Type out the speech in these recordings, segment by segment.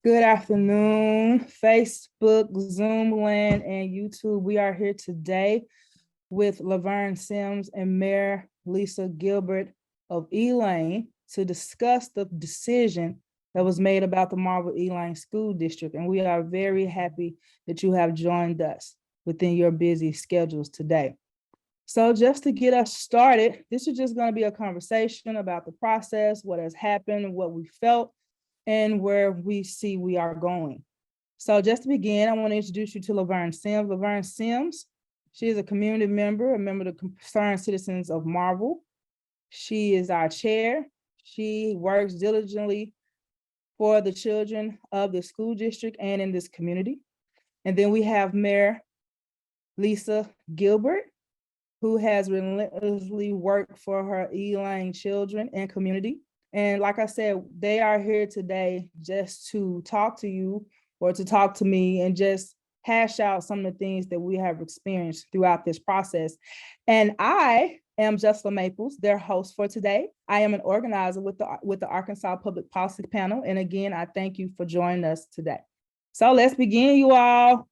Good afternoon, Facebook, Zoom land, and YouTube. We are here today with Laverne Sims and Mayor Lisa Gilbert of Elaine to discuss the decision that was made about the Marvell-Elaine School District. And we are very happy that you have joined us within your busy schedules today. So just to get us started, this is just going to be a conversation about the process, what has happened, what we felt, and where we see we are going. So just to begin, I want to introduce you to Laverne Sims. Laverne Sims, she is a community member, a member of the Concerned Citizens of Marvell. She is our chair. She works diligently for the children of the school district and in this community. And then we have Mayor Lisa Gilbert, who has relentlessly worked for her Elaine children and community. And like I said, they are here today just to talk to you or to talk to me and just hash out some of the things that we have experienced throughout this process. And I am Jesselia Maples, their host for today. I am an organizer with the Arkansas Public Policy Panel. And again, I thank you for joining us today. So let's begin, you all.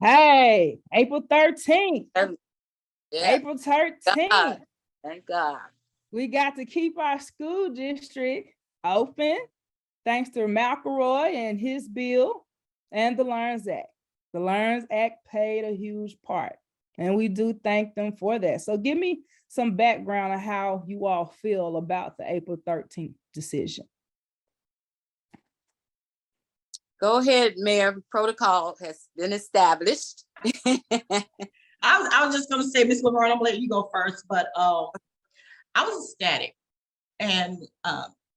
Hey, April 13th. Yeah. April 13th. Thank God. We got to keep our school district open thanks to McElroy and his bill and the LEARNS Act. The LEARNS Act played a huge part, and we do thank them for that. So give me some background on how you all feel about the April 13th decision. Go ahead, Mayor. Protocol has been established. I was just going to say, Ms. Laverne, I'm going to let you go first, but I was ecstatic. And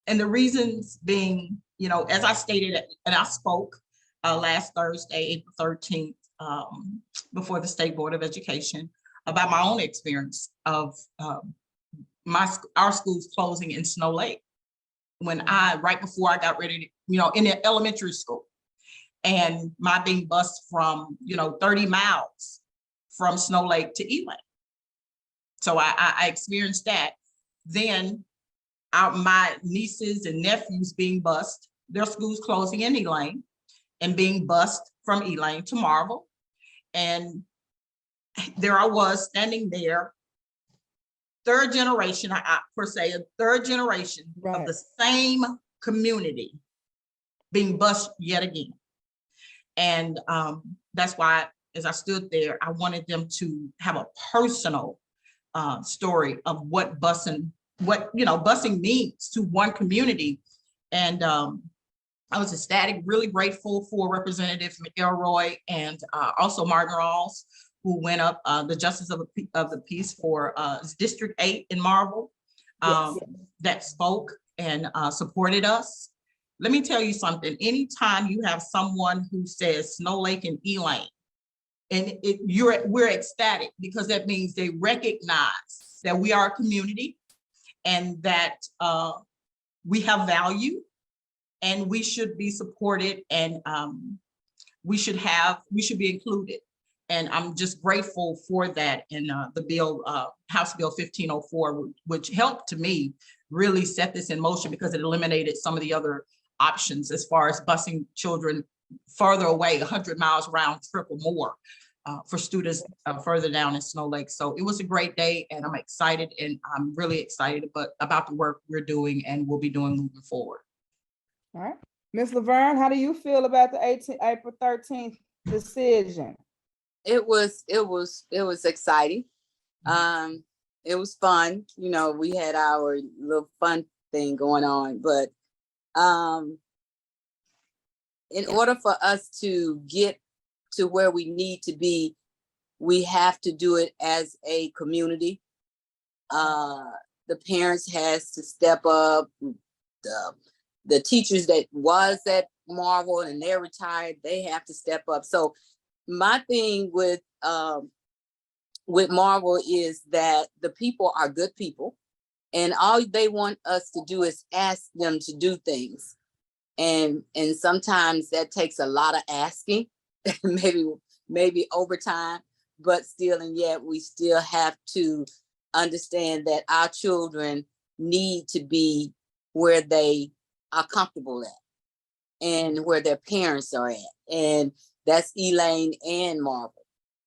the reasons being, you know, as I stated, and I spoke last Thursday, April 13th, before the State Board of Education about my own experience of our schools closing in Snow Lake. Right before I got ready to, you know, in the elementary school, and my being bused from, 30 miles from Snow Lake to Elaine. So I experienced that. Then my nieces and nephews being bused, their schools closing in Elaine and being bused from Elaine to Marvell. And there I was standing there, third generation, per se, a third generation of the same community being bused yet again. And that's why, as I stood there, I wanted them to have a personal story of what busing means to one community. And I was ecstatic, really grateful for Representative McElroy and also Martin Rawls, who went up, the Justice of the Peace for District 8 in Marvell, that spoke and supported us. Let me tell you something. Anytime you have someone who says Snow Lake and Elaine, and we're ecstatic, because that means they recognize that we are a community and that we have value and we should be supported, and we should be included. And I'm just grateful for that in the bill, House Bill 1504, which helped to me really set this in motion, because it eliminated some of the other options as far as busing children further away, 100 miles round trip or more, for students further down in Snow Lake. So it was a great day, and I'm excited, and I'm really excited about the work we're doing and we'll be doing moving forward. All right. Ms. Laverne, how do you feel about the April 13th decision? It was exciting. It was fun. You know, we had our little fun thing going on, but in order for us to get to where we need to be, we have to do it as a community. The parents has to step up. The teachers that was at Marvell and they're retired, they have to step up. So my thing with Marvell is that the people are good people, and all they want us to do is ask them to do things. And sometimes that takes a lot of asking, maybe overtime, but still, and yet we still have to understand that our children need to be where they are comfortable at. and where their parents are at. And that's Elaine and Marvel.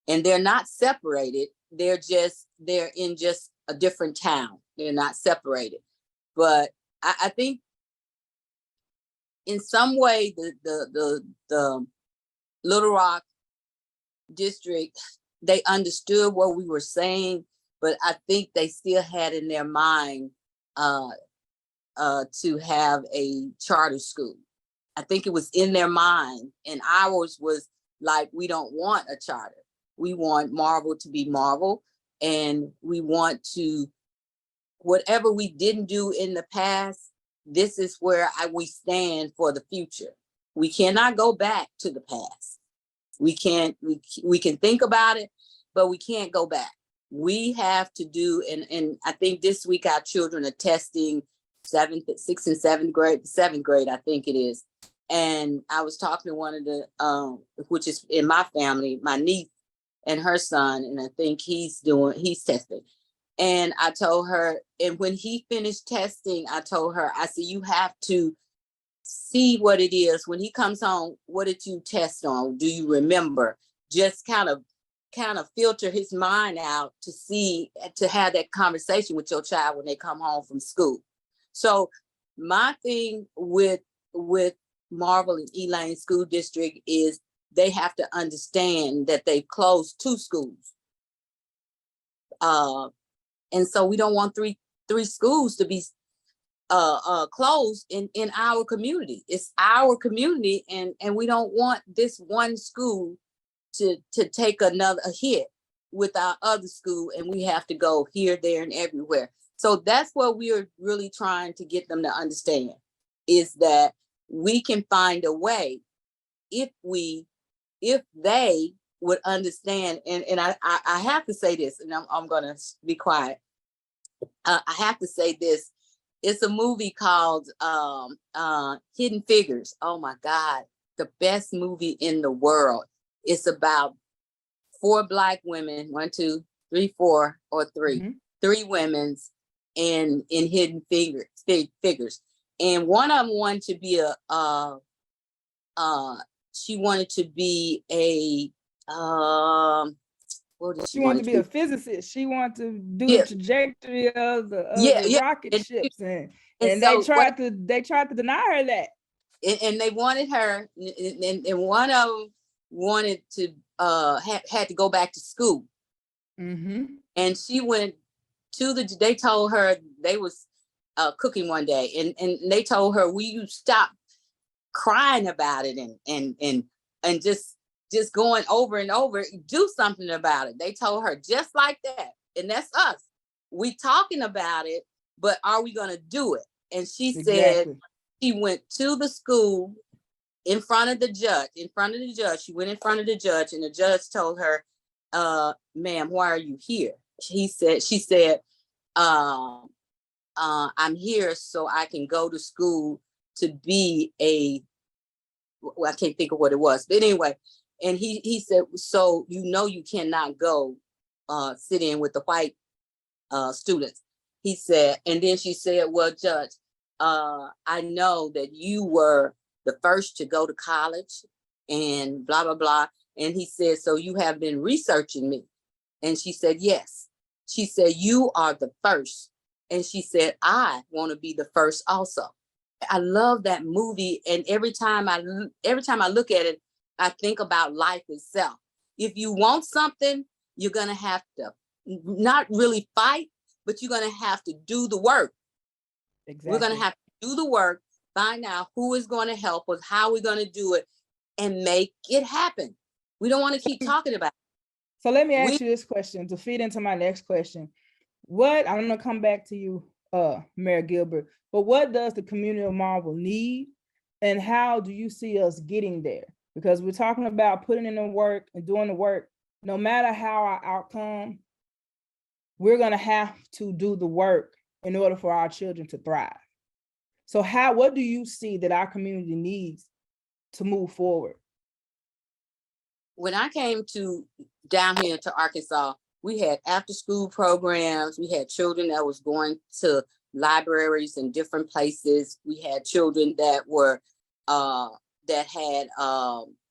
And they're not separated. They're in just a different town. They're not separated. But I think in some way the Little Rock district, they understood what we were saying, but I think they still had in their mind to have a charter school. I think it was in their mind, and ours was like, we don't want a charter. We want Marvel to be Marvel, and we want to, whatever we didn't do in the past, this is where we stand for the future. We cannot go back to the past. We can think about it, but we can't go back. We have to do, and I think this week our children are testing 6th and 7th grade, 7th grade, I think it is. And I was talking to one of the, which is in my family, my niece and her son, and I think he's testing. And I told her, and when he finished testing, I told her, I said, you have to see what it is. When he comes home, what did you test on? Do you remember? Just kind of filter his mind out to have that conversation with your child when they come home from school. So my thing with Marvell-Elaine School District is they have to understand that they've closed 2 schools. And so we don't want three schools to be closed in our community. It's our community, and we don't want this one school to take a hit with our other school, and we have to go here, there, and everywhere. So that's what we are really trying to get them to understand, is that we can find a way if they would understand. And I have to say this, and I'm gonna be quiet. I have to say this. It's a movie called Hidden Figures. Oh my God, the best movie in the world. It's about 4 Black women, 1, 2, 3, 4, or 3, mm-hmm. 3 women's in Hidden Figures. And one of them wanted to be she wanted to be a she wanted to be a physicist. She wanted to do the trajectory of the rocket ships, and so they tried to deny her that. And they wanted her, and one of them wanted to had to go back to school. Mm-hmm. And she went they told her, they was cooking one day, and they told her, will you stop crying about it and just going over and over, do something about it. They told her just like that. And that's us. We talking about it, but are we going to do it? And she said she went to the school in front of the judge. She went in front of the judge, and the judge told her, ma'am, why are you here? She said, I'm here so I can go to school to be I can't think of what it was, but anyway. And he said, so you cannot go sit in with the white students. He said, and then she said, well, Judge, I know that you were the first to go to college and blah, blah, blah. And he said, so you have been researching me. And she said, yes. She said, you are the first. And she said, I want to be the first also. I love that movie. And every time I look at it, I think about life itself. If you want something, you're going to have to not really fight, but you're going to have to do the work. Exactly. We're going to have to do the work, find out who is going to help us, how we're going to do it, and make it happen. We don't want to keep talking about it. So let me ask you this question to feed into my next question. I'm going to come back to you, Mayor Gilbert, but what does the community of Marvel need, and how do you see us getting there? Because we're talking about putting in the work and doing the work. No matter how our outcome, we're going to have to do the work in order for our children to thrive. So what do you see that our community needs to move forward? When I came down here to Arkansas, we had after-school programs. We had children that was going to libraries in different places. We had children that were that had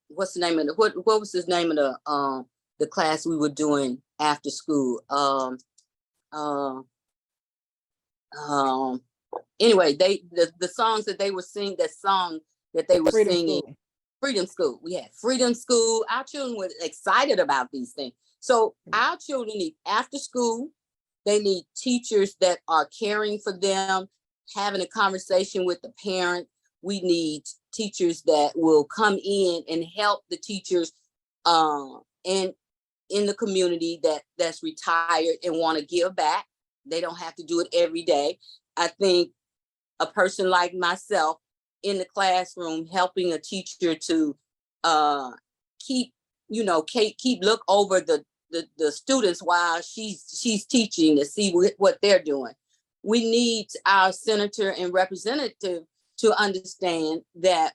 what's the name of what was the name of the class we were doing after school? Anyway, the songs that they were singing, that song that they were Freedom singing, School. Freedom School. We had Freedom School. Our children were excited about these things. So our children need after school. They need teachers that are caring for them, having a conversation with the parent. We need teachers that will come in and help the teachers and in the community that's retired and want to give back. They don't have to do it every day. I think a person like myself in the classroom helping a teacher to keep look over the students while she's teaching to see what they're doing. We need our senator and representative to understand that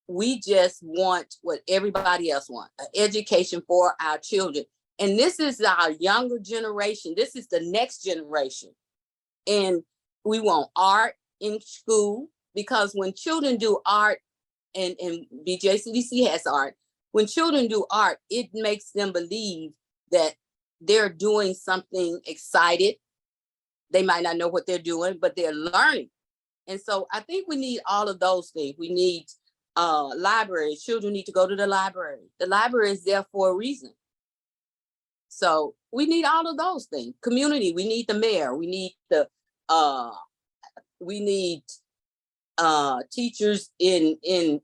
we just want what everybody else wants, an education for our children. And this is our younger generation. This is the next generation. And we want art in school, because when children do art, and BJCDC has art, when children do art, it makes them believe that they're doing something excited. They might not know what they're doing, but they're learning. And so I think we need all of those things. We need libraries. Children need to go to the library. The library is there for a reason. So we need all of those things. Community, we need the mayor. We need teachers in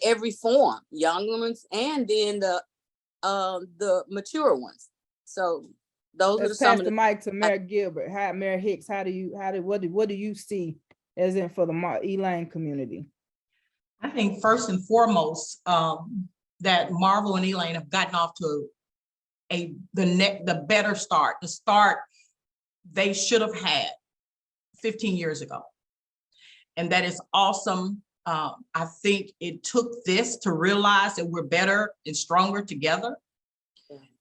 every form, young ones and then the mature ones. So those Let's are some pass of the mic to Mayor Gilbert. Mayor Hicks, what do you see as in for the Elaine community? I think first and foremost, that Marvel and Elaine have gotten off to the better start, the start they should have had 15 years ago. And that is awesome. I think it took this to realize that we're better and stronger together.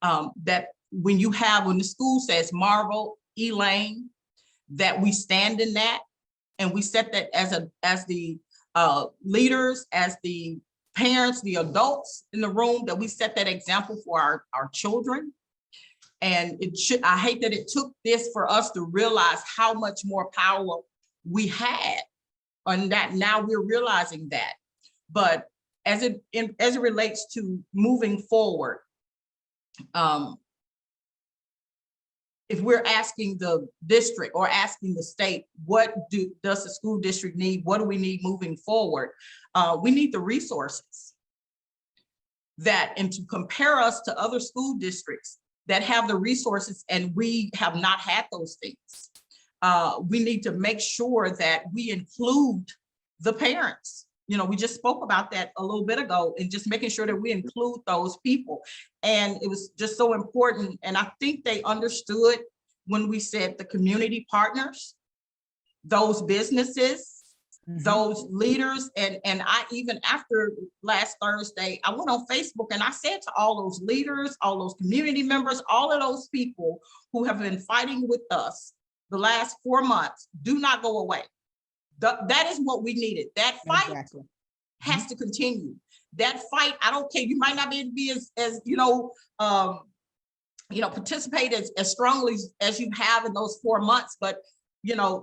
That when the school says Marvel, Elaine, that we stand in that, and we set that as the leaders, as the parents, the adults in the room, that we set that example for our children. And I hate that it took this for us to realize how much more power we had, and that now we're realizing that. But as it relates to moving forward, if we're asking the district or asking the state, what does the school district need? What do we need moving forward? We need the resources and to compare us to other school districts that have the resources and we have not had those things. We need to make sure that we include the parents. We just spoke about that a little bit ago, and just making sure that we include those people. And it was just so important. And I think they understood when we said the community partners, those businesses, those leaders. And I, even after last Thursday, I went on Facebook and I said to all those leaders, all those community members, all of those people who have been fighting with us the last 4 months, do not go away. That is what we needed. That fight has to continue. That fight, I don't care, you might not be able to be as participate as strongly as you have in those 4 months, but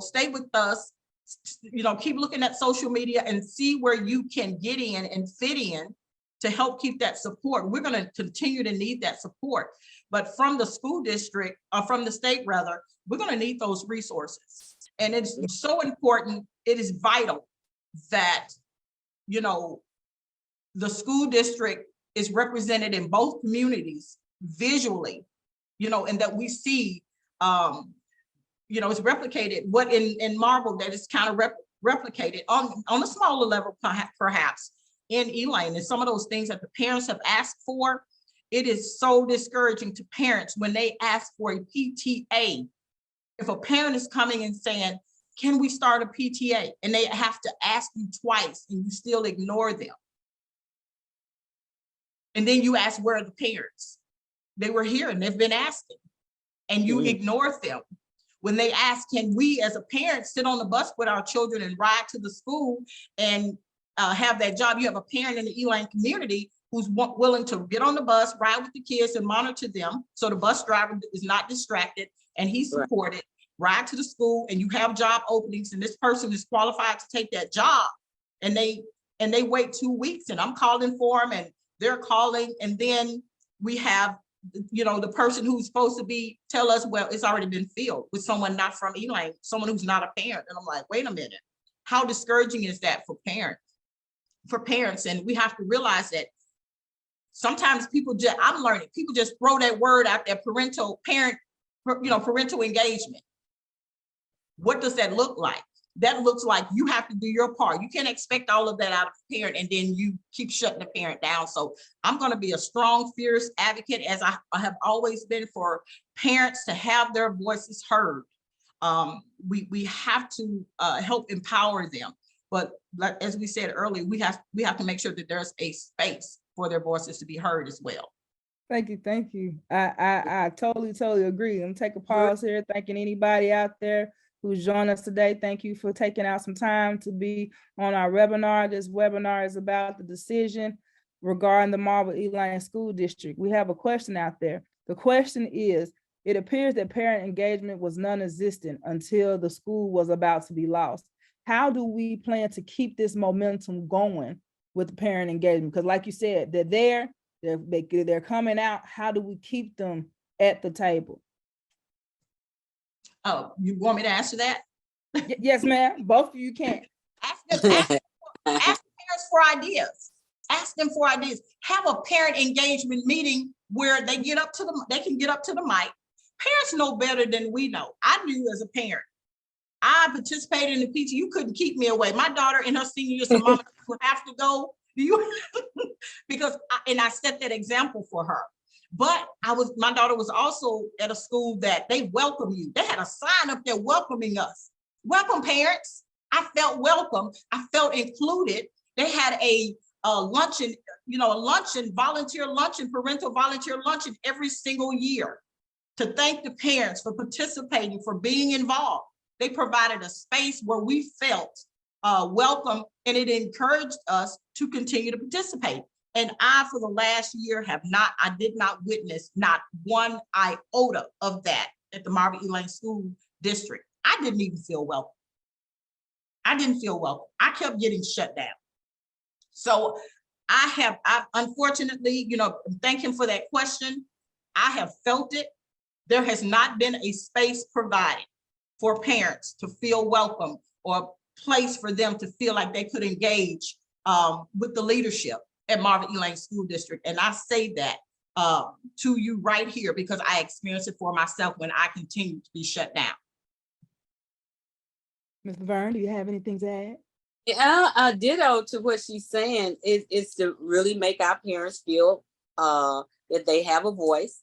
stay with us. Keep looking at social media and see where you can get in and fit in to help keep that support. We're going to continue to need that support, but from the school district, or from the state rather, we're going to need those resources. And it's so important. It is vital that, the school district is represented in both communities visually, and that we see, it's replicated what in Marvel, that is kind of replicated on a smaller level, perhaps in Elaine. And some of those things that the parents have asked for, it is so discouraging to parents when they ask for a PTA. If a parent is coming and saying, can we start a PTA? And they have to ask you twice and you still ignore them. And then you ask, where are the parents? They were here and they've been asking, and you ignore them. When they ask, can we as a parent sit on the bus with our children and ride to the school? And have that job. You have a parent in the Elaine community who's willing to get on the bus, ride with the kids and monitor them. So the bus driver is not distracted and he's supported, ride to the school, and you have job openings and this person is qualified to take that job. And they wait 2 weeks and I'm calling for them and they're calling. And then we have, you know, the person who's supposed to be tell us, well, it's already been filled with someone not from Elaine, someone who's not a parent. And I'm like, wait a minute, how discouraging is that for parents? And we have to realize that sometimes people just, I'm learning, people just throw that word out there, parental engagement. What does that look like? That looks like you have to do your part. You can't expect all of that out of the parent and then you keep shutting the parent down. So I'm going to be a strong, fierce advocate, as I have always been, for parents to have their voices heard. We have to help empower them. But like, as we said earlier, we have to make sure that there's a space for their voices to be heard as well. Thank you. Thank you. I totally agree. I'm take a pause here. Thanking anybody out there who's joined us today. Thank you for taking out some time to be on our webinar. This webinar is about the decision regarding the Marvell-Elaine School District. We have a question out there. The question is, it appears that parent engagement was non-existent until the school was about to be lost. How do we plan to keep this momentum going with the parent engagement? Because like you said, they're coming out. How do we keep them at the table? Oh, you want me to answer that? Yes, ma'am. Both of you can. Ask parents for ideas. Ask them for ideas. Have a parent engagement meeting where they can get up to the mic. Parents know better than we know. I knew as a parent. I participated in the PT. You couldn't keep me away. My daughter in her senior year said, "Mama, you have to go." Because I set that example for her. But my daughter was also at a school that they welcome you. They had a sign up there welcoming us. Welcome, parents. I felt welcome. I felt included. They had a luncheon, volunteer luncheon, parental volunteer luncheon every single year to thank the parents for participating, for being involved. They provided a space where we felt welcome, and it encouraged us to continue to participate. And for the last year, I did not witness not one iota of that at the Marvell-Elaine School District. I didn't even feel welcome. I didn't feel welcome. I kept getting shut down. So I unfortunately, thank him for that question. I have felt it. There has not been a space provided for parents to feel welcome, or a place for them to feel like they could engage with the leadership at Marvell-Elaine School District. And I say that to you right here because I experienced it for myself when I continued to be shut down. Ms. Laverne, do you have anything to add? Yeah, ditto to what she's saying. Is to really make our parents feel that they have a voice,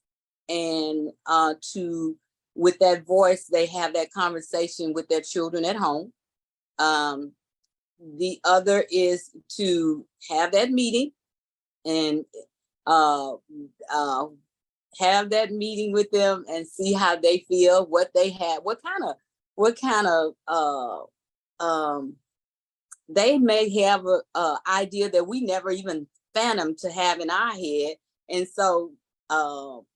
and with that voice, they have that conversation with their children at home. The other is to have that meeting and have that meeting with them and see how they feel, what they have, what kind of they may have a idea that we never even fathomed to have in our head. And so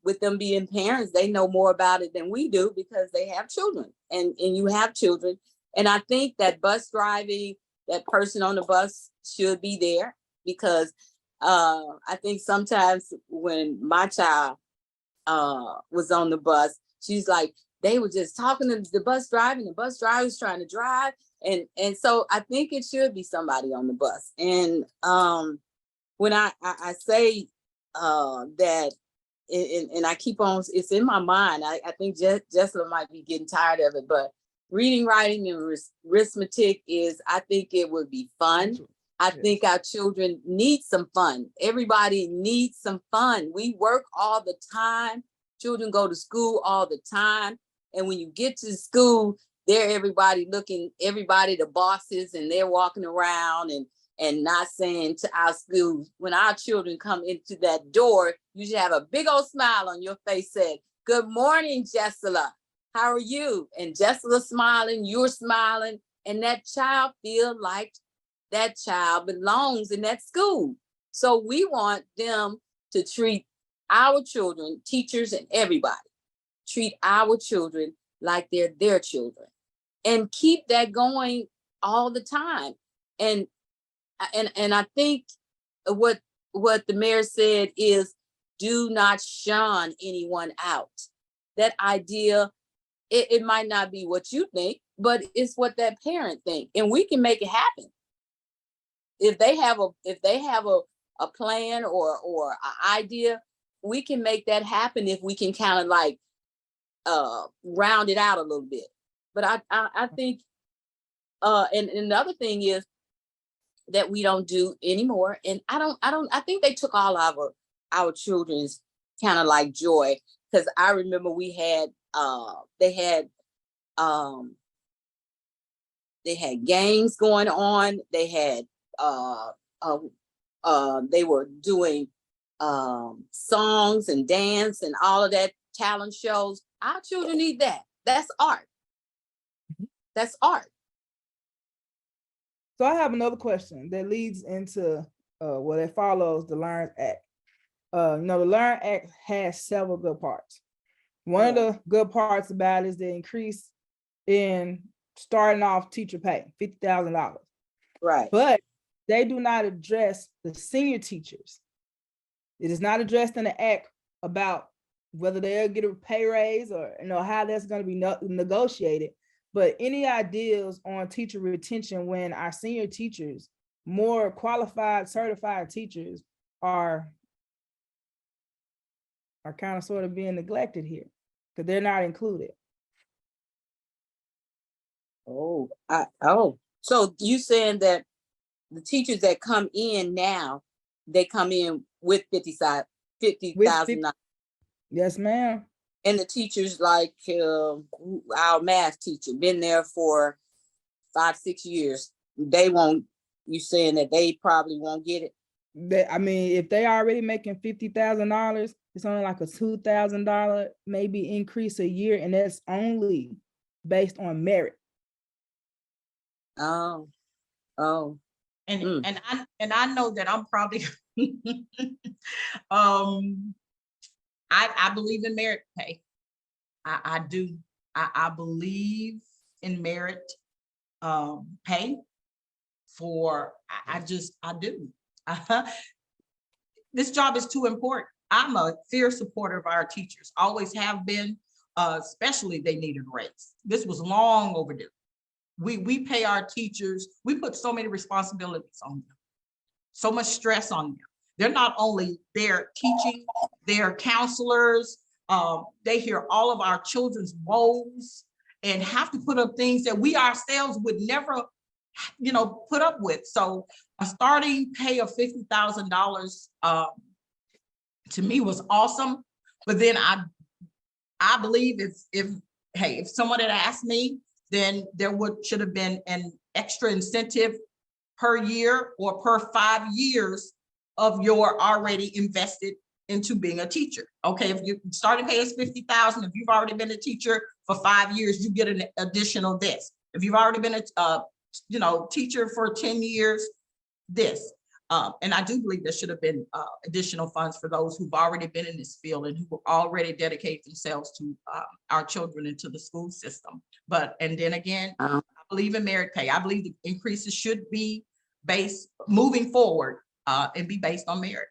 with them being parents, they know more about it than we do because they have children, and you have children. And I think that bus driving, that person on the bus should be there, because I think sometimes when my child was on the bus, she's like, they were just talking to the bus driver, and the bus driver was trying to drive. And so I think it should be somebody on the bus. And when I say that, and I keep on, it's in my mind, I think Jesselia might be getting tired of it, but reading, writing, and arithmetic I think it would be fun. I think our children need some fun. Everybody needs some fun. We work all the time. Children go to school all the time. And when you get to school, everybody, the bosses, and they're walking around and not saying to our school, when our children come into that door, you should have a big old smile on your face, said, "Good morning, Jesselia. How are you?" And Jesselia smiling, you're smiling, and that child feel like that child belongs in that school. So we want them to treat our children, teachers and everybody, treat our children like they're their children, and keep that going all the time. And I think what the mayor said is, do not shun anyone out. That idea, it might not be what you think, but it's what that parent think, and we can make it happen. If they have a plan or an idea, we can make that happen if we can kind of like round it out a little bit. But I think and the other thing is that we don't do anymore, and I think they took all our children's kind of like joy, because I remember we had they had games going on. They had they were doing songs and dance and all of that, talent shows. Our children need that. That's art. That's art. So I have another question that leads into well, it follows the Learn Act. The Learn Act has several good parts. One of the good parts about it is the increase in starting off teacher pay, $50,000. Right. But they do not address the senior teachers. It is not addressed in the act about whether they'll get a pay raise or how that's going to be negotiated. But any ideas on teacher retention when our senior teachers, more qualified, certified teachers are kind of sort of being neglected here because they're not included. So you saying that the teachers that come in now, they come in with $50,000? Yes, ma'am. And the teachers like our math teacher, been there for 5-6 years. They won't. You saying that they probably won't get it? If they already making $50,000, it's only like a $2,000 maybe increase a year, and that's only based on merit. Oh. And I know that I'm probably I believe in merit pay. I do. I believe in merit pay for, I do. This job is too important. I'm a fierce supporter of our teachers, always have been, especially they needed a raise. This was long overdue. We pay our teachers, we put so many responsibilities on them, so much stress on them. They're not only there teaching, they're counselors. They hear all of our children's woes and have to put up things that we ourselves would never, put up with. So a starting pay of $50,000 to me was awesome. But then I believe if someone had asked me, then there should have been an extra incentive per year or per 5 years of your already invested into being a teacher. Okay, if you starting pay is $50,000, if you've already been a teacher for 5 years, you get an additional this. If you've already been a teacher for 10 years, this. And I do believe there should have been additional funds for those who've already been in this field and who already dedicate themselves to our children and to the school system. And then again, I believe in merit pay. I believe the increases should be based moving forward and be based on merit.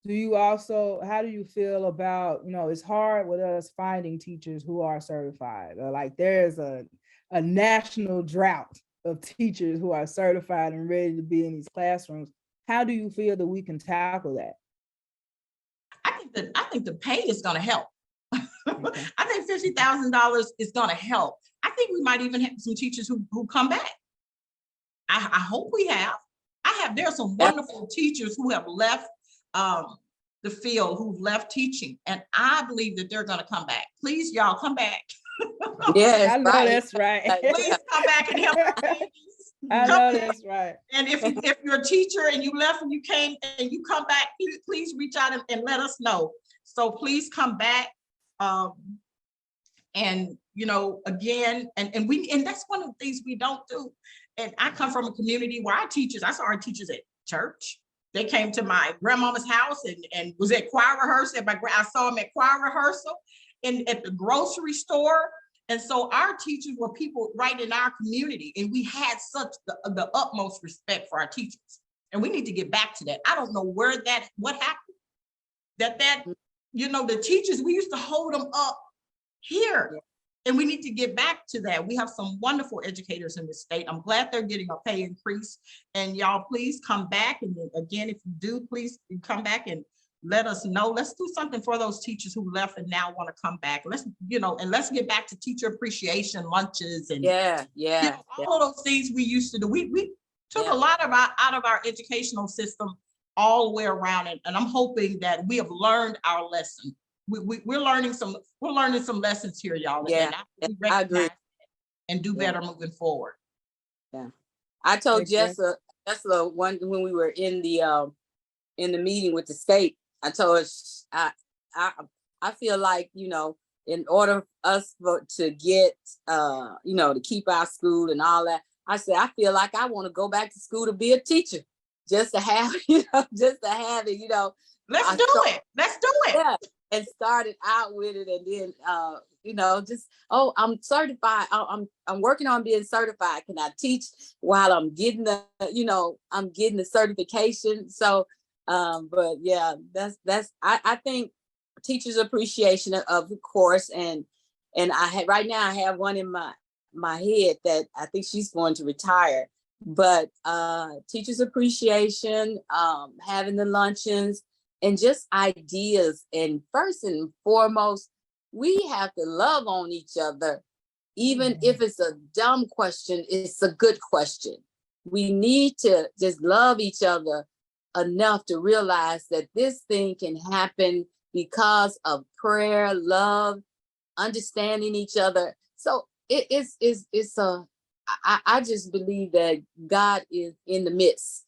How do you feel about, it's hard with us finding teachers who are certified. Like there's a national drought of teachers who are certified and ready to be in these classrooms. How do you feel that we can tackle that? I think the pay is going to help. Okay. I think $50,000 is going to help. I think we might even have some teachers who come back. I hope we have. There are some wonderful teachers who have left the field, who've left teaching, and I believe that they're going to come back. Please, y'all, come back. Yes, I know that's right. Please come back and help our babies. I know that's right. And if you're a teacher and you left and you came and you come back, please reach out and let us know. So please come back. And again, and that's one of the things we don't do. and I come from a community where our teachers, I saw our teachers at church. They came to my grandmama's house and was at choir rehearsal. I saw them at choir rehearsal and at the grocery store. And so our teachers were people right in our community, and we had such the utmost respect for our teachers. And we need to get back to that. I don't know what happened. That the teachers, we used to hold them up here. Yeah. And we need to get back to that. We have some wonderful educators in the state. I'm glad they're getting a pay increase. And y'all, please come back. And then again, if you do, please come back and let us know. Let's do something for those teachers who left and now want to come back. Let's get back to teacher appreciation lunches and all of those things we used to do. We took a lot of out of our educational system all the way around it. And I'm hoping that we have learned our lesson. We're learning some lessons here, y'all. Yeah, I agree. And do better moving forward. Yeah, I told Jessica when we were in the meeting with the state, I told her I feel like, in order for us to get to keep our school and all that, I said I feel like I want to go back to school to be a teacher, just to have it. Let's do it. Yeah. And started out with it, and then I'm certified. I'm working on being certified. Can I teach while I'm getting the certification? So, but yeah, I think teachers' appreciation of course, and right now I have one in my head that I think she's going to retire. But teachers' appreciation, having the luncheons. And just ideas. And first and foremost, we have to love on each other. Even if it's a dumb question, it's a good question. We need to just love each other enough to realize that this thing can happen because of prayer, love, understanding each other. So I just believe that God is in the midst.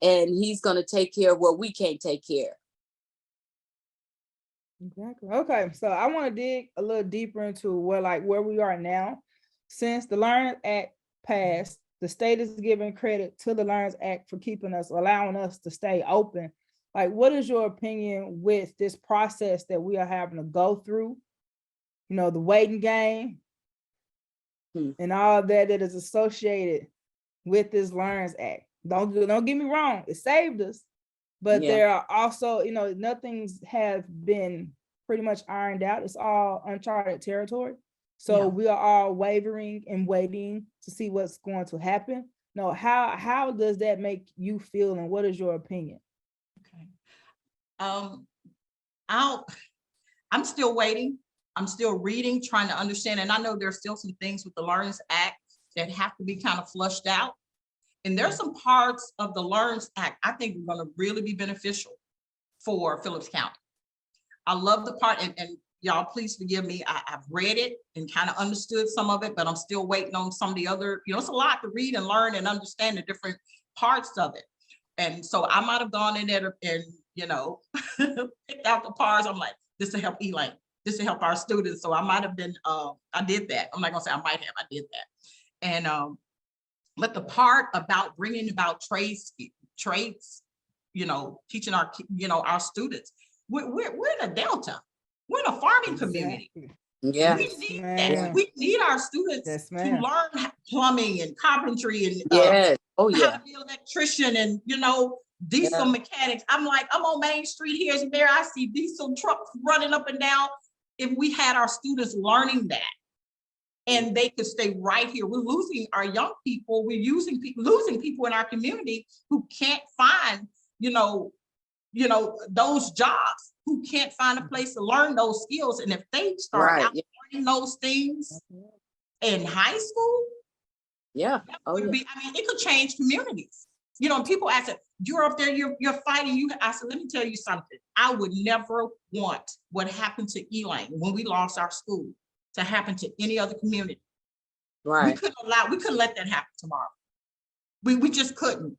And he's going to take care of what we can't take care of. Exactly. Okay. So I want to dig a little deeper into where we are now. Since the Learn Act passed, the state is giving credit to the Learn Act for allowing us to stay open. Like, what is your opinion with this process that we are having to go through? The waiting game and all that is associated with this Learn Act. Don't get me wrong, it saved us, but there are also, nothing's have been pretty much ironed out. It's all uncharted territory. So we are all wavering and waiting to see what's going to happen. No, how does that make you feel, and what is your opinion? Okay. I'm still waiting. I'm still reading, trying to understand, and I know there's still some things with the Learn Act that have to be kind of flushed out. And there's some parts of the Learn Act I think are going to really be beneficial for Phillips County. I love the part, and y'all please forgive me. I've read it and kind of understood some of it, but I'm still waiting on some of the other, it's a lot to read and learn and understand the different parts of it. And so I might have gone in there and, picked out the parts. I'm like, this will help Elaine. This will help our students. So I might have been, I did that. I'm not going to say I might have, I did that. And, but the part about bringing about trades, teaching our students, we're in a Delta. We're in a farming community. Yeah, we need that. We need our students to learn plumbing and carpentry and how to be an electrician and diesel mechanics. I'm on Main Street here and there. I see diesel trucks running up and down. If we had our students learning that, and they could stay right here. We're losing our young people. We're losing people in our community who can't find, those jobs, who can't find a place to learn those skills. And if they start out learning those things in high school, it could change communities. People ask, you're up there, you're fighting. I said, let me tell you something. I would never want what happened to Elaine when we lost our school to happen to any other community. Right. We couldn't let that happen tomorrow. We just couldn't.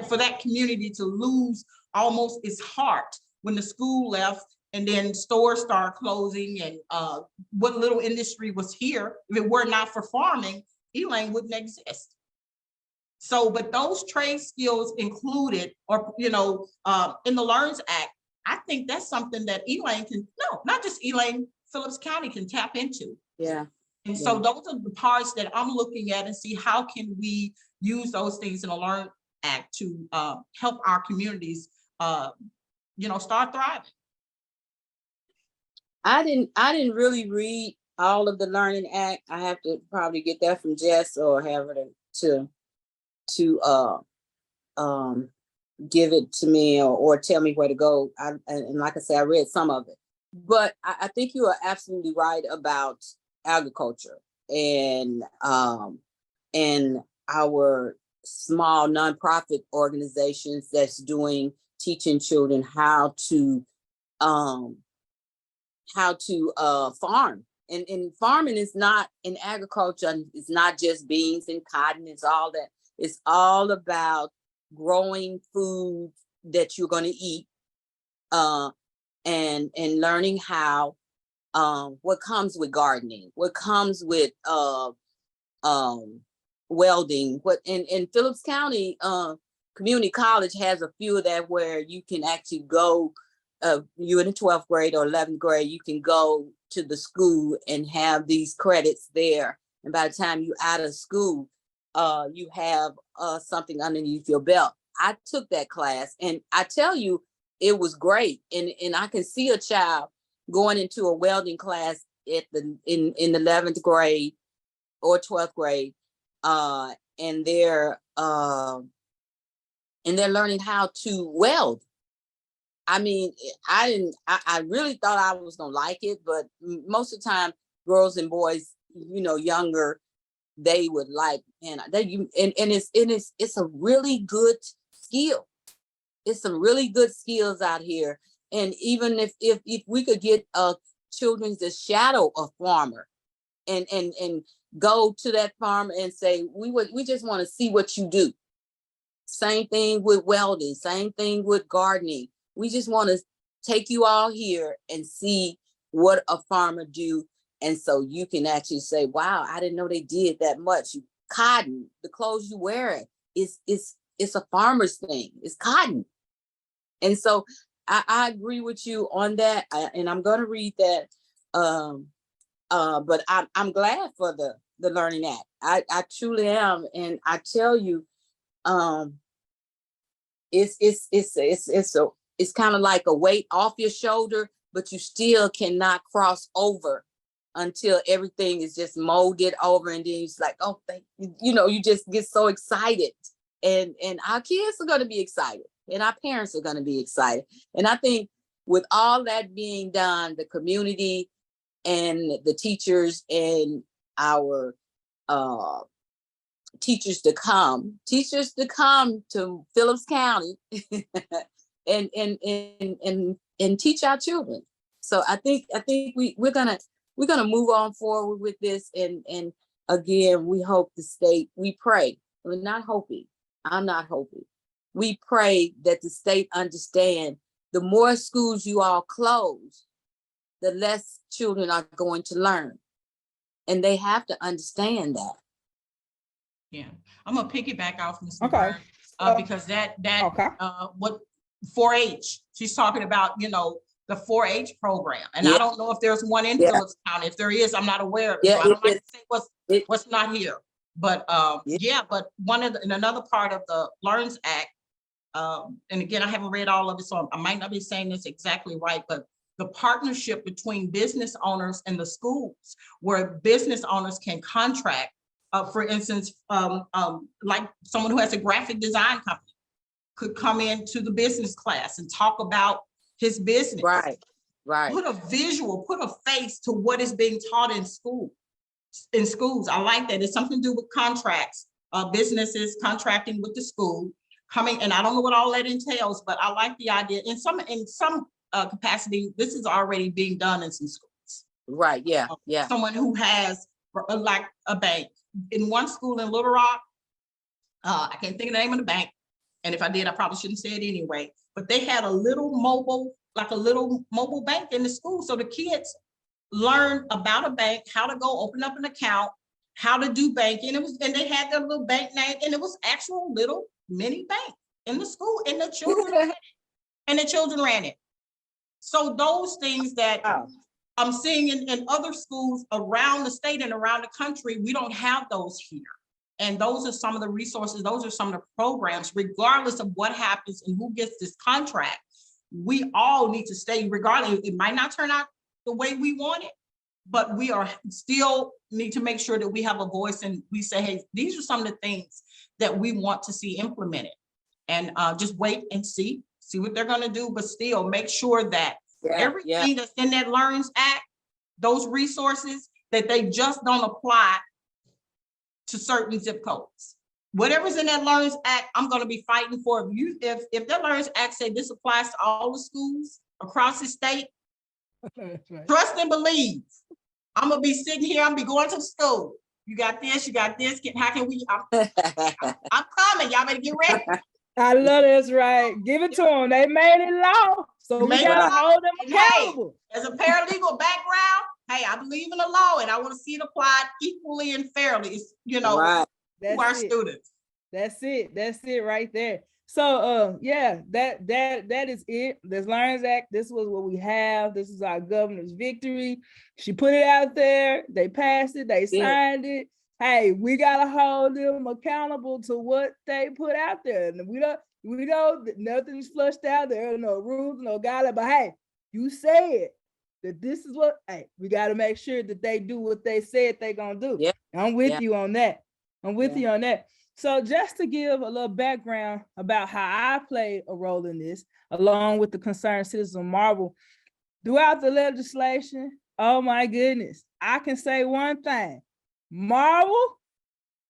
For that community to lose almost its heart when the school left, and then stores started closing, and what little industry was here, if it were not for farming, Elaine wouldn't exist. So, but those trade skills included, or, you know, in the LEARNS Act, I think that's something that Elaine can, no, not just Elaine, Phillips County can tap into. Yeah. And so those are the parts that I'm looking at and see how can we use those things in the LEARN Act to help our communities, you know, start thriving. I didn't really read all of the Learning Act. I have to probably get that from Jess or have her to give it to me or tell me where to go. And like I said, I read some of it, but I think you are absolutely right about agriculture and our small nonprofit organizations that's teaching children how to farm. And farming is not, in agriculture, it's not just beans and cotton, it's all that. It's all about growing food that you're going to eat, and learning how, what comes with gardening, what comes with welding. What in Phillips County Community College has a few of that, where you can actually go, you in the 12th grade or 11th grade, you can go to the school and have these credits there. And by the time you're out of school, you have something underneath your belt. I took that class, and I tell you, it was great. And I can see a child going into a welding class in the 11th grade or 12th grade, and they're learning how to weld. I mean, I really thought I was gonna like it, but most of the time, girls and boys, you know, younger, they would like, and it's a really good skill. It's some really good skills out here. And even if we could get children to shadow a farmer and go to that farm and say, we just want to see what you do. Same thing with welding, same thing with gardening. We just want to take you all here and see what a farmer do. And so you can actually say, wow, I didn't know they did that much. Cotton, the clothes you wear, it's a farmer's thing. It's cotton. And so I agree with you on that. And I'm going to read that. But I'm glad for the Learning Act. I truly am. And I tell you, it's kind of like a weight off your shoulder, but you still cannot cross over until everything is just molded over. And then it's like, oh, you just get so excited. And our kids are going to be excited, and our parents are going to be excited. And I think with all that being done, the community and the teachers and our teachers to come to Phillips County and teach our children. So I think we're gonna move on forward with this. And again, we hope the state, we pray, we're not hoping, I'm not hoping. We pray that the state understand the more schools you all close, the less children are going to learn. And they have to understand that. Yeah, I'm gonna piggyback off Ms. Okay. Laverne, because that okay. What 4-H, she's talking about, the 4-H program. And I don't know if there's one in Phillips County. If there is, I'm not aware of it. So I don't like to say what's not here. But but another part of the LEARNS Act, and again, I haven't read all of it, so I might not be saying this exactly right, but the partnership between business owners and the schools, where business owners can contract, for instance, like someone who has a graphic design company could come into the business class and talk about his business. Right. Put a visual, put a face to what is being taught in school. In schools, I like that. It's something to do with contracts, businesses contracting with the school, coming, and I don't know what all that entails, but I like the idea. In some capacity, this is already being done in some schools. Right. Yeah. Someone who has like a bank. In one school in Little Rock, I can't think of the name of the bank, and if I did, I probably shouldn't say it anyway. But they had a little mobile bank in the school, so the kids learn about a bank, how to go open up an account, how to do banking. And they had their little bank name, and it was actual little mini bank in the school, and the children ran it. So those things that Wow. I'm seeing in other schools around the state and around the country, we don't have those here. And those are some of the resources, those are some of the programs, regardless of what happens and who gets this contract. We all need to stay, regardless. It might not turn out the way we want it, but we are still need to make sure that we have a voice and we say, hey, these are some of the things that we want to see implemented. And just wait and see what they're gonna do, but still make sure that everything that's in that Learns Act, those resources, that they just don't apply to certain zip codes. Whatever's in that Learns Act, I'm gonna be fighting for. If that Learns Act say this applies to all the schools across the state, Right. trust and believe. I'm gonna be sitting here, I'm gonna be going to the school. You got this, how can we, I'm coming, y'all better get ready. I love that's right. Give it to them. They made it law. So we gotta hold them accountable. As a paralegal background, hey, I believe in the law and I want to see it applied equally and fairly, it's, Right. to our students. That's it right there. So yeah, that is it. This Learns Act, this was what we have. This is our governor's victory. She put it out there, they passed it, they signed it. Hey, we gotta hold them accountable to what they put out there. And we know that nothing's flushed out. There are no rules, no guidelines, but hey, you said that this is what, hey, we gotta make sure that they do what they said they're gonna do. Yeah. I'm with you on that. I'm with you on that. So just to give a little background about how I played a role in this, along with the concerned citizens of Marvel, throughout the legislation, oh my goodness, I can say one thing. Marvel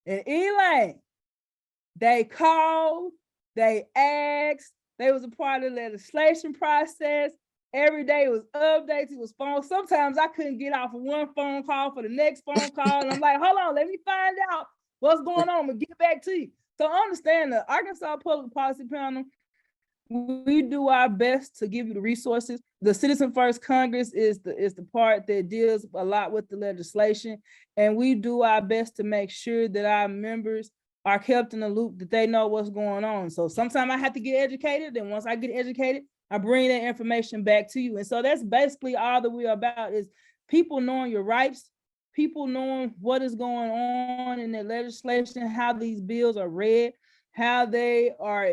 and Elaine, they called, they asked, they was a part of the legislation process. Every day it was updates, it was phone. Sometimes I couldn't get off of one phone call for the next phone call. And I'm like, hold on, let me find out what's going on and get back to you. So understand the Arkansas Public Policy Panel, we do our best to give you the resources. The Citizen First Congress is the part that deals a lot with the legislation. And we do our best to make sure that our members are kept in the loop, that they know what's going on. So sometimes I have to get educated. And once I get educated, I bring that information back to you. And so that's basically all that we're about, is people knowing your rights, people knowing what is going on in the legislation, how these bills are read, how they are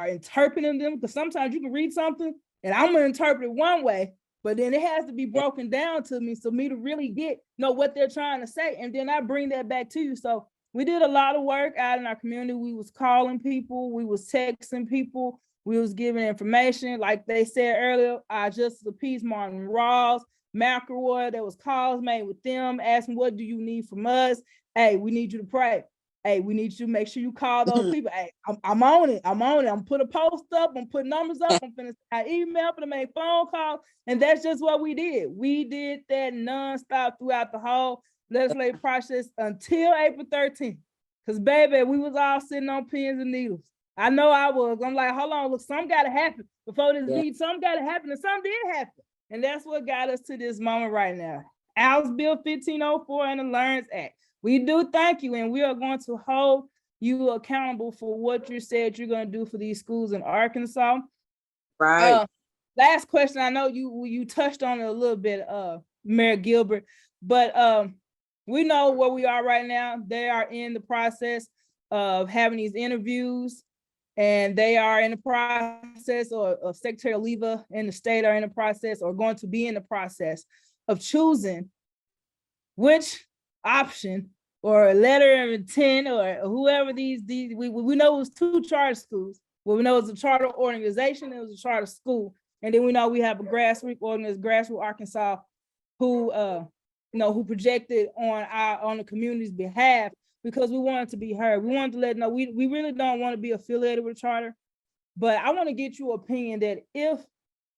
interpreting them. Because sometimes you can read something and I'm gonna interpret it one way, but then it has to be broken down to me so me to really know what they're trying to say. And then I bring that back to you. So we did a lot of work out in our community. We was calling people, we was texting people, we was giving information. Like they said earlier, Justice of Peace, Martin Rawls, McElroy, there was calls made with them asking, what do you need from us? Hey, we need you to pray. Hey, we need you to make sure you call those people. Hey, I'm on it. I'm put a post up, I'm put numbers up, I'm finna send email, I'm gonna make phone calls. And that's just what we did. We did that nonstop throughout the whole legislative process until April 13th. Because baby, we was all sitting on pins and needles. I know I was. I'm like, hold on, look, something gotta happen before this beat, something gotta happen, and something did happen. And that's what got us to this moment right now. House Bill 1504 and the Learns Act. We do thank you, and we are going to hold you accountable for what you said you're going to do for these schools in Arkansas. Right. Last question. I know you touched on it a little bit, Mayor Gilbert, but we know where we are right now. They are in the process of having these interviews, and they are in the process, or Secretary Leva in the state are in the process, or going to be in the process of choosing which option or a letter of intent, or whoever these we know it was 2 charter schools. Well, we know it was a charter organization, it was a charter school, and then we know we have a grassroots organization, Grassroots Arkansas, who who projected on the community's behalf, because we wanted to be heard. We wanted to let them know we really don't want to be affiliated with charter, but I want to get your opinion that if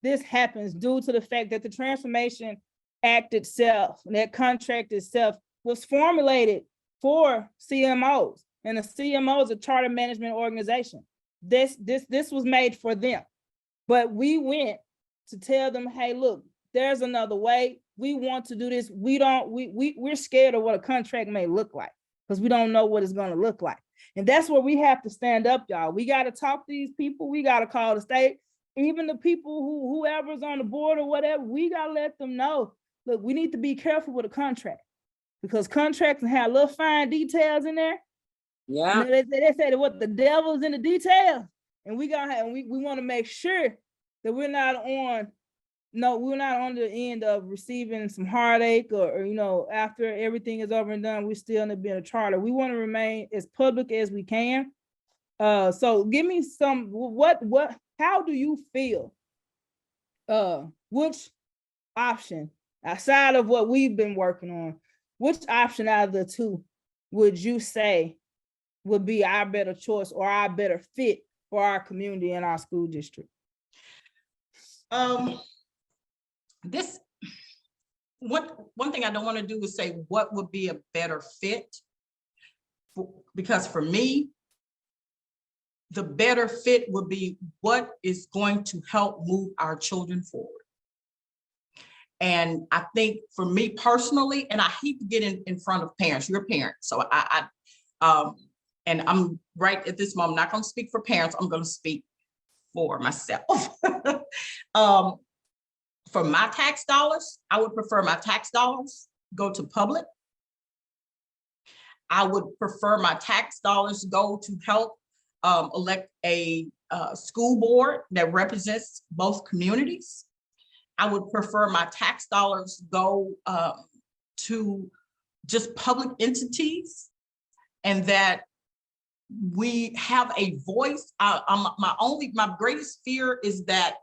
this happens due to the fact that the Transformation Act itself, and that contract itself, was formulated for CMOs, and the CMO is a charter management organization. This was made for them, but we went to tell them, hey, look, there's another way. We want to do this. We're scared of what a contract may look like. because we don't know what it's going to look like. And that's where we have to stand up, y'all. We got to talk to these people. We got to call the state, even the people whoever's on the board or whatever, we got to let them know, look, we need to be careful with a contract, because contracts have little fine details in there. Yeah. They say that what the devil's in the details, and we want to make sure that we're not on the end of receiving some heartache or after everything is over and done, we still end up being a charter. We want to remain as public as we can. So give me some, how do you feel? Which option, outside of what we've been working on, which option out of the two would you say would be our better choice or our better fit for our community and our school district? This one thing I don't want to do is say what would be a better fit, because for me, the better fit would be what is going to help move our children forward. And I think for me personally, and I hate to get in front of parents, you're a parent, so and I'm right at this moment, I'm not going to speak for parents, I'm going to speak for myself. For my tax dollars, I would prefer my tax dollars go to public. I would prefer my tax dollars go to help elect a school board that represents both communities. I would prefer my tax dollars go to just public entities, and that we have a voice. My greatest fear is that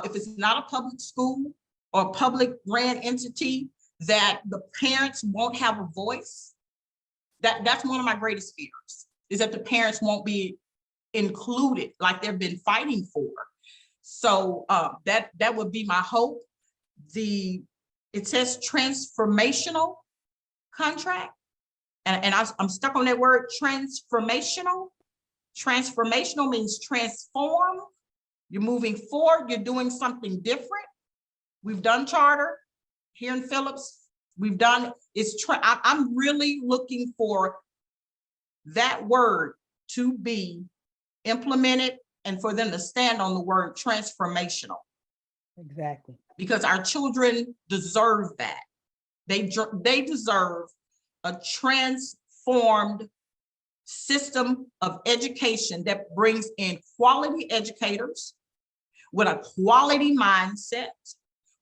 if it's not a public school or public ran entity, that the parents won't have a voice. That's one of my greatest fears, is that the parents won't be included like they've been fighting for. So that would be my hope. It says transformational contract, and I'm stuck on that word, transformational. Transformational means transform. You're moving forward, you're doing something different. We've done charter here in Phillips. We've done, I'm really looking for that word to be implemented and for them to stand on the word transformational. Exactly. Because our children deserve that. They deserve a transformed system of education that brings in quality educators with a quality mindset,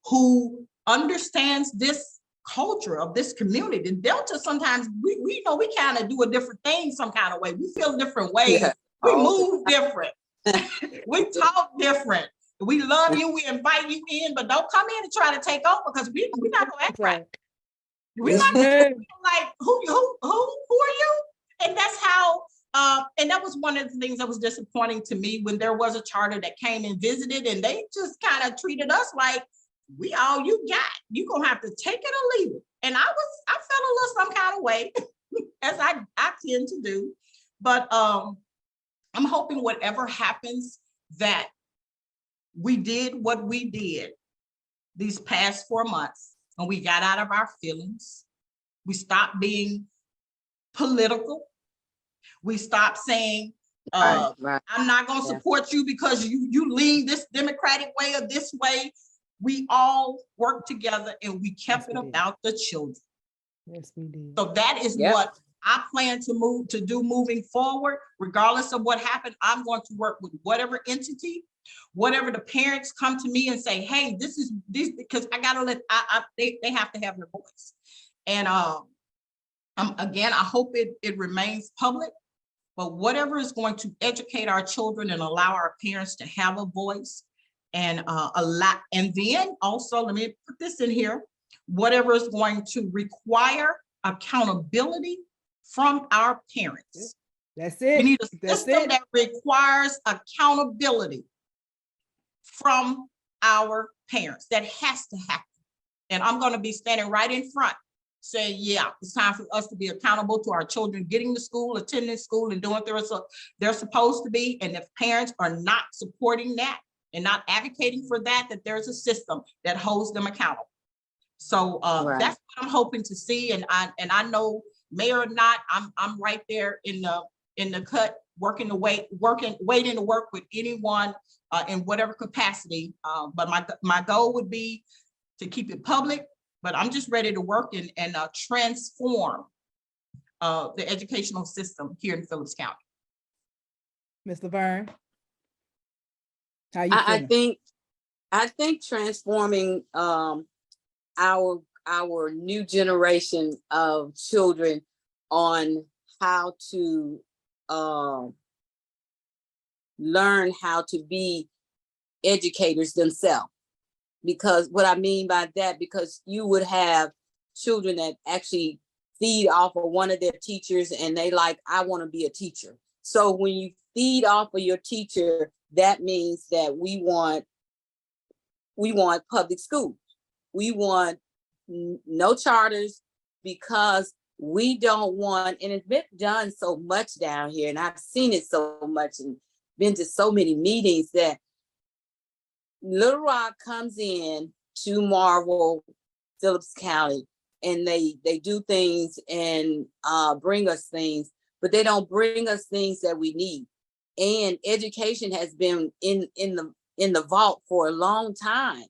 who understands this culture of this community. In Delta, sometimes we know we kind of do a different thing some kind of way. We feel different ways. Yeah. We move different. We talk different. We love you. We invite you in, but don't come in and try to take over, because we're not gonna act right. We're not like who are you? And that's how. And that was one of the things that was disappointing to me when there was a charter that came and visited, and they just kind of treated us like we all you got. You gonna have to take it or leave it. And I felt a little some kind of way, as I tend to do. But I'm hoping whatever happens, that we did what we did these past 4 months, and we got out of our feelings. We stopped being political. We stopped saying, right. I'm not going to support you because you lean this Democratic way or this way. We all worked together and we kept it about the children. Yes, we did. So that is what I plan to do moving forward. Regardless of what happened, I'm going to work with whatever entity, whatever the parents come to me and say, hey, this because I got to let, they have to have their voice. And again, I hope it remains public. But whatever is going to educate our children and allow our parents to have a voice, and and then also, let me put this in here, whatever is going to require accountability from our parents. That's it. We need a system that requires accountability from our parents. That has to happen. And I'm going to be standing right in front saying, yeah, it's time for us to be accountable to our children getting to school, attending school, and doing what they're supposed to be. And if parents are not supporting that and not advocating for that, that there's a system that holds them accountable. So that's what I'm hoping to see. And I know mayor or not, I'm right there in the cut, waiting to work with anyone in whatever capacity. But my goal would be to keep it public, but I'm just ready to work and transform the educational system here in Phillips County. Ms. Laverne? How you I feeling? I think transforming our new generation of children on how to learn how to be educators themselves. Because what I mean by that, because you would have children that actually feed off of one of their teachers and they like, I want to be a teacher. So when you feed off of your teacher, that means that we want public schools. We want no charters, because we don't want, and it's been done so much down here, and I've seen it so much and been to so many meetings, that Little Rock comes in to Marvel, Phillips County, and they do things and bring us things, but they don't bring us things that we need. And education has been in the vault for a long time,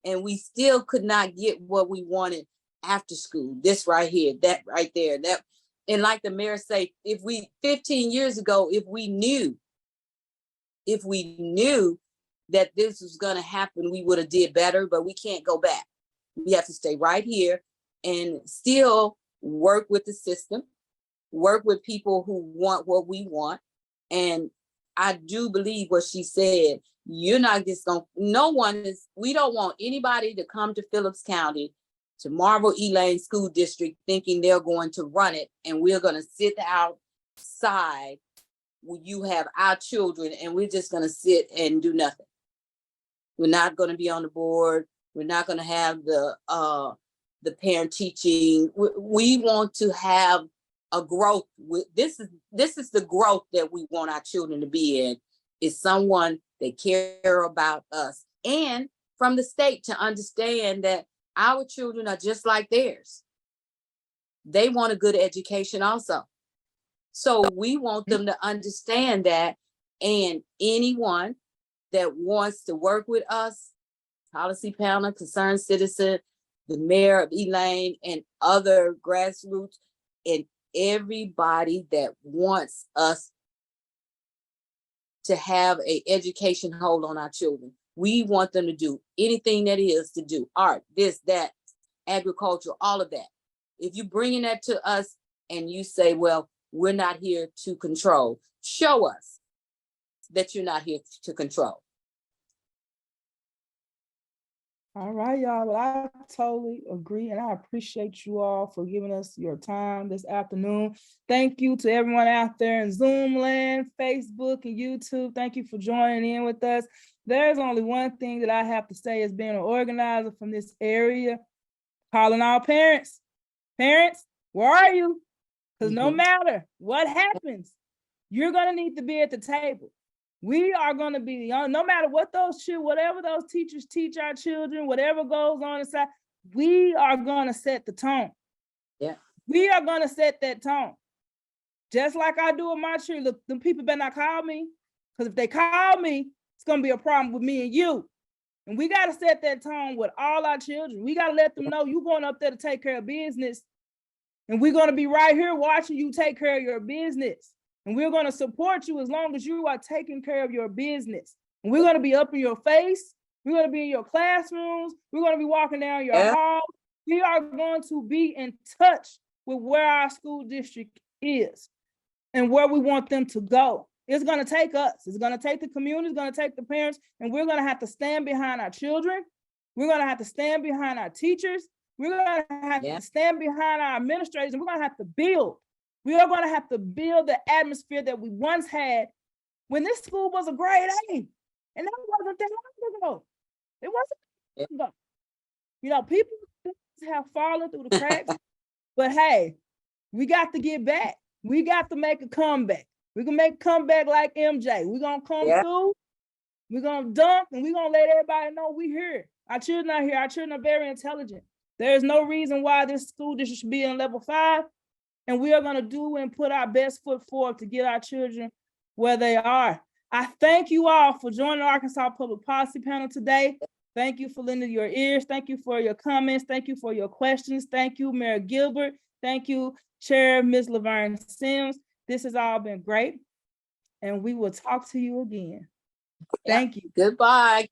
and we still could not get what we wanted after school. This right here, that right there, that. And like the mayor say, 15 years ago, if we knew that this was going to happen, we would have did better, but we can't go back. We have to stay right here and still work with the system, work with people who want what we want. And I do believe what she said. You're not just going, we don't want anybody to come to Phillips County, to Marvell-Elaine School District, thinking they're going to run it and we're going to sit outside when you have our children and we're just going to sit and do nothing. We're not going to be on the board. We're not going to have the parent teaching. We want to have a growth. This is the growth that we want our children to be in, is someone that care about us, and from the state to understand that our children are just like theirs. They want a good education also. So we want them to understand that, and anyone that wants to work with us, policy panel, concerned citizen, the mayor of Elaine, and other grassroots, and everybody that wants us to have an education hold on our children. We want them to do anything that is to do, art, this, that, agriculture, all of that. If you bringing that to us and you say, well, we're not here to control, show us that you're not here to control. All right, y'all. Well, I totally agree, and I appreciate you all for giving us your time this afternoon. Thank you to everyone out there in Zoom land, Facebook, and YouTube. Thank you for joining in with us. There's only one thing that I have to say as being an organizer from this area, calling all parents. Parents, where are you? Because no matter what happens, you're going to need to be at the table. We are going to be, no matter what whatever those teachers teach our children, whatever goes on inside, we are going to set the tone. Yeah. We are going to set that tone. Just like I do with my children. Look, them people better not call me, because if they call me, it's going to be a problem with me and you. And we got to set that tone with all our children. We got to let them know you're going up there to take care of business. And we're going to be right here watching you take care of your business. And we're going to support you as long as you are taking care of your business. And we're going to be up in your face. We're going to be in your classrooms. We're going to be walking down your hall. We are going to be in touch with where our school district is and where we want them to go. It's going to take us. It's going to take the community. It's going to take the parents. And we're going to have to stand behind our children. We're going to have to stand behind our teachers. We're going to have to stand behind our administrators. And we're going to have to build. We are going to have to build the atmosphere that we once had when this school was a grade A. And that wasn't that long ago. It wasn't long ago. You know, people have fallen through the cracks, but hey, we got to get back. We got to make a comeback. We can make a comeback like MJ. We're going to come through. We're going to dunk, and we're going to let everybody know we're here. Our children are here. Our children are very intelligent. There is no reason why this school district should be in level 5. And we are going to do and put our best foot forward to get our children where they are. I thank you all for joining the Arkansas Public Policy Panel today. Thank you for lending your ears. Thank you for your comments. Thank you for your questions. Thank you, Mayor Gilbert. Thank you, Chair Ms. Laverne Sims. This has all been great. And we will talk to you again. Thank you. Goodbye.